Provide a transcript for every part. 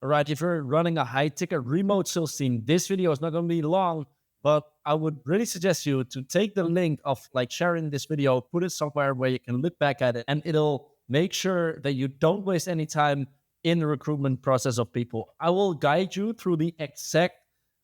All right, if you're running a high ticket remote sales team, this video is not going to be long, but I would really suggest you to take the link of like sharing this video, put it somewhere where you can look back at it, and it'll make sure that you don't waste any time in the recruitment process of people. I will guide you through the exact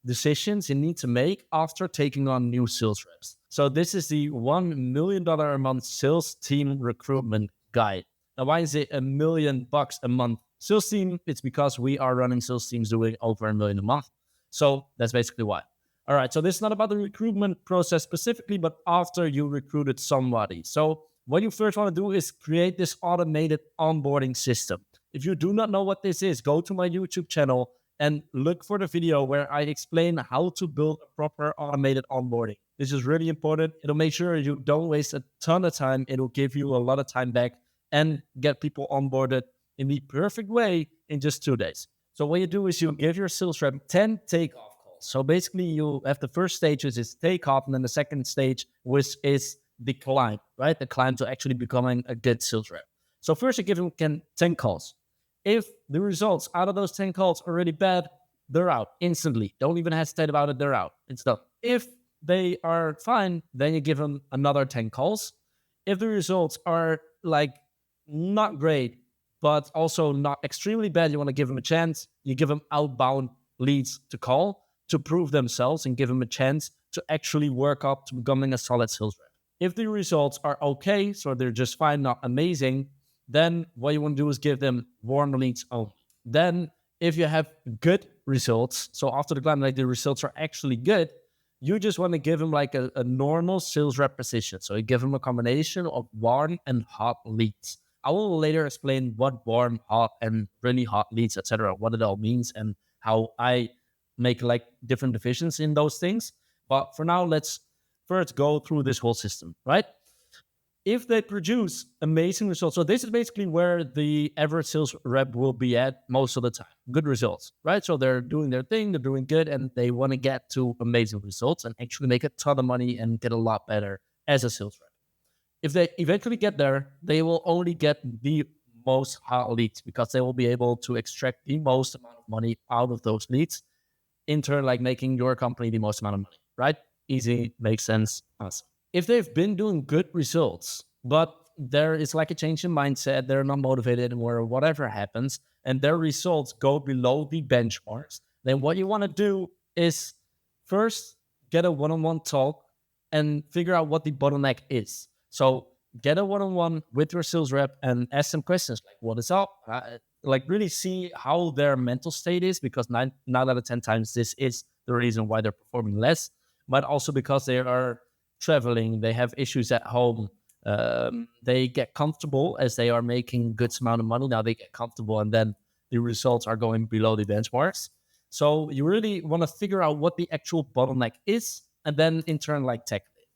decisions you need to make after taking on new sales reps. So this is the $1 million a month sales team recruitment guide. Now, why is it $1 million a month sales team? It's because we are running sales teams doing over $1 million a month. So that's basically why. All right, so this is not about the recruitment process specifically, but after you recruited somebody. So what you first want to do is create this automated onboarding system. If you do not know what this is, go to my YouTube channel and look for the video where I explain how to build a proper automated onboarding. This is really important. It'll make sure you don't waste a ton of time. It'll give you a lot of time back and get people onboarded in the perfect way in just 2 days. So what you do is you give your sales rep 10 takeoff calls. So basically you have the first stage, which is takeoff, and then the second stage, which is the climb, right? The climb to actually becoming a good sales rep. So first you give them 10 calls. If the results out of those 10 calls are really bad, they're out instantly. Don't even hesitate about it. They're out. It's done. If they are fine, then you give them another 10 calls. If the results are like not great, but also not extremely bad, you want to give them a chance. You give them outbound leads to call to prove themselves and give them a chance to actually work up to becoming a solid sales rep. If the results are okay, so they're just fine, not amazing, then what you want to do is give them warm leads only. Then if you have good results, so after the climb, like the results are actually good, you just want to give them like a normal sales rep position. So you give them a combination of warm and hot leads. I will later explain what warm, hot, and really hot leads, etc., what it all means and how I make like different divisions in those things. But for now, let's first go through this whole system, right? If they produce amazing results, so this is basically where the average sales rep will be at most of the time. Good results, right? So they're doing their thing, they're doing good, and they want to get to amazing results and actually make a ton of money and get a lot better as a sales rep. If they eventually get there, they will only get the most hot leads because they will be able to extract the most amount of money out of those leads, in turn, like making your company the most amount of money, right? Easy, makes sense, awesome. If they've been doing good results, but there is like a change in mindset, they're not motivated or whatever happens, and their results go below the benchmarks, then what you want to do is first get a one-on-one talk and figure out what the bottleneck is. So get a one-on-one with your sales rep and ask some questions like, what is up? Like really see how their mental state is, because 9 out of 10 times this is the reason why they're performing less, but also because they are traveling, they have issues at home. They get comfortable as they are making good amount of money. Now they get comfortable and then the results are going below the benchmarks. So you really want to figure out what the actual bottleneck is and then in turn like tackle it.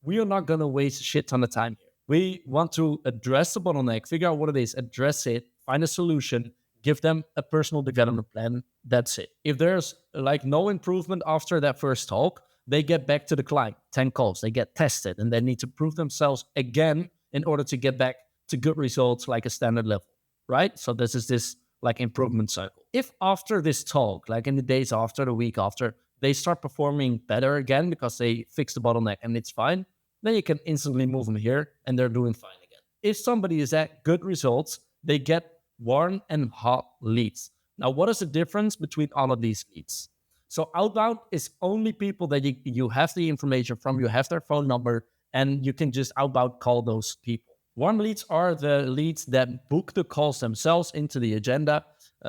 We are not going to waste a shit ton of time here. We want to address the bottleneck, figure out what it is, address it, find a solution, give them a personal development plan. That's it. If there's like no improvement after that first talk, they get back to the client, 10 calls, they get tested, and they need to prove themselves again in order to get back to good results like a standard level, right? So this is this like improvement cycle. If after this talk, like in the days after, the week after, they start performing better again because they fix the bottleneck and it's fine, then you can instantly move them here and they're doing fine again. If somebody is at good results, they get warm and hot leads. Now, what is the difference between all of these leads? So outbound is only people that you have the information from, you have their phone number, and you can just outbound call those people. Warm leads are the leads that book the calls themselves into the agenda,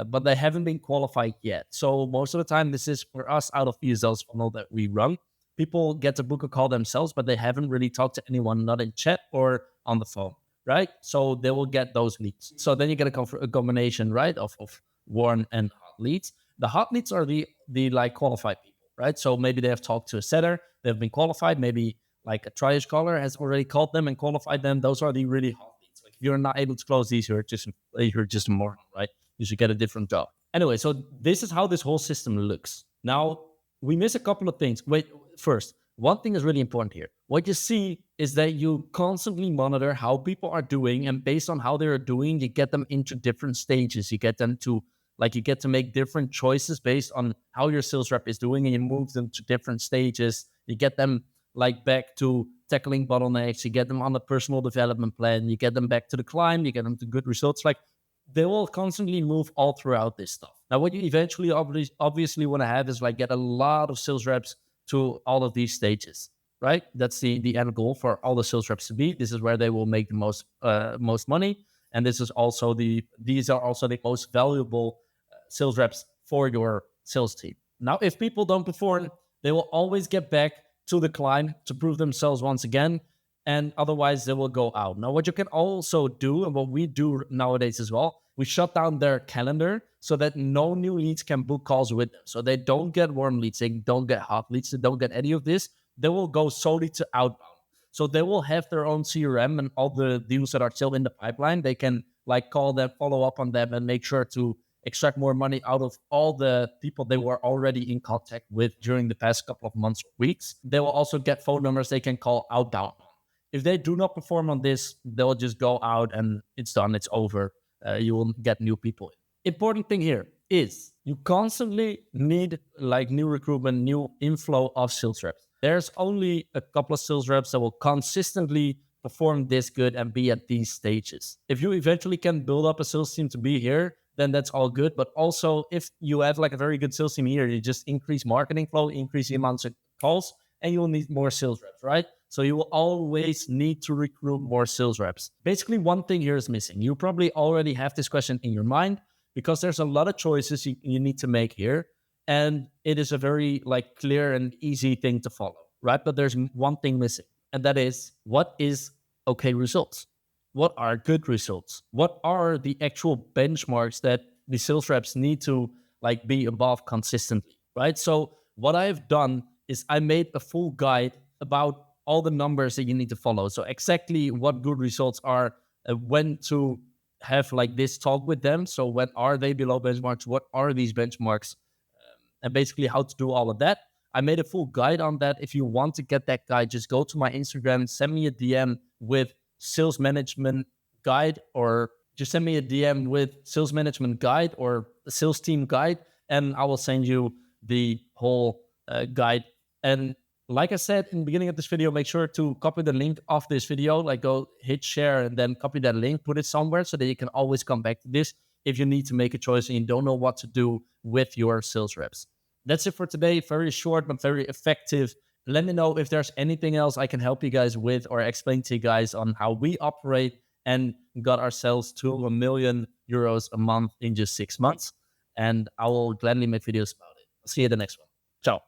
but they haven't been qualified yet. So most of the time, this is for us out of ESL's funnel that we run. People get to book a call themselves, but they haven't really talked to anyone, not in chat or on the phone, right? So they will get those leads. So then you get a combination, right, of warm and hot leads. The hot leads are the like qualified people, right? So maybe they have talked to a setter, they've been qualified. Maybe like a triage caller has already called them and qualified them. Those are the really hot leads. Like if you're not able to close these, you're just a moron, right? You should get a different job. Anyway, so this is how this whole system looks. Now we miss a couple of things. Wait, first, one thing is really important here. What you see is that you constantly monitor how people are doing, and based on how they're doing, you get them into different stages. You get them to Like you get to make different choices based on how your sales rep is doing, and you move them to different stages. You get them like back to tackling bottlenecks, you get them on a personal development plan, you get them back to the climb, you get them to good results. Like they will constantly move all throughout this stuff. Now, what you eventually obviously want to have is like get a lot of sales reps to all of these stages, right? That's the end goal for all the sales reps to be. This is where they will make the most money, and these are also the most valuable sales reps for your sales team. Now, if people don't perform, they will always get back to the climb to prove themselves once again, and otherwise they will go out. Now, what you can also do, and what we do nowadays as well, we shut down their calendar so that no new leads can book calls with them. So they don't get warm leads, they don't get hot leads, they don't get any of this. They will go solely to outbound. So they will have their own CRM, and all the deals that are still in the pipeline, they can like call them, follow up on them, and make sure to extract more money out of all the people they were already in contact with during the past couple of months or weeks. They will also get phone numbers they can call outbound. If they do not perform on this, they'll just go out and it's done, it's over. You will get new people in. Important thing here is you constantly need like new recruitment, new inflow of sales reps. There's only a couple of sales reps that will consistently perform this good and be at these stages. If you eventually can build up a sales team to be here, then that's all good. But also, if you have like a very good sales team here, you just increase marketing flow, increase the amounts of calls, and you'll need more sales reps, right? So you will always need to recruit more sales reps. Basically, one thing here is missing. You probably already have this question in your mind because there's a lot of choices you need to make here. And it is a very like clear and easy thing to follow, right? But there's one thing missing, and that is, what is okay results? What are good results? What are the actual benchmarks that the sales reps need to like be above consistently, right? So what I've done is I made a full guide about all the numbers that you need to follow. So exactly what good results are, when to have like this talk with them. So when are they below benchmarks? What are these benchmarks? And basically how to do all of that. I made a full guide on that. If you want to get that guide, just go to my Instagram, send me a DM with sales management guide, or just send me a DM with sales management guide or a sales team guide, and I will send you the whole guide. And like I said in the beginning of this video, make sure to copy the link of this video, like go hit share and then copy that link, put it somewhere so that you can always come back to this if you need to make a choice and you don't know what to do with your sales reps. That's it for today. Very short, but very effective. Let me know if there's anything else I can help you guys with or explain to you guys on how we operate and got ourselves to €1 million a month in just 6 months. And I will gladly make videos about it. I'll see you in the next one.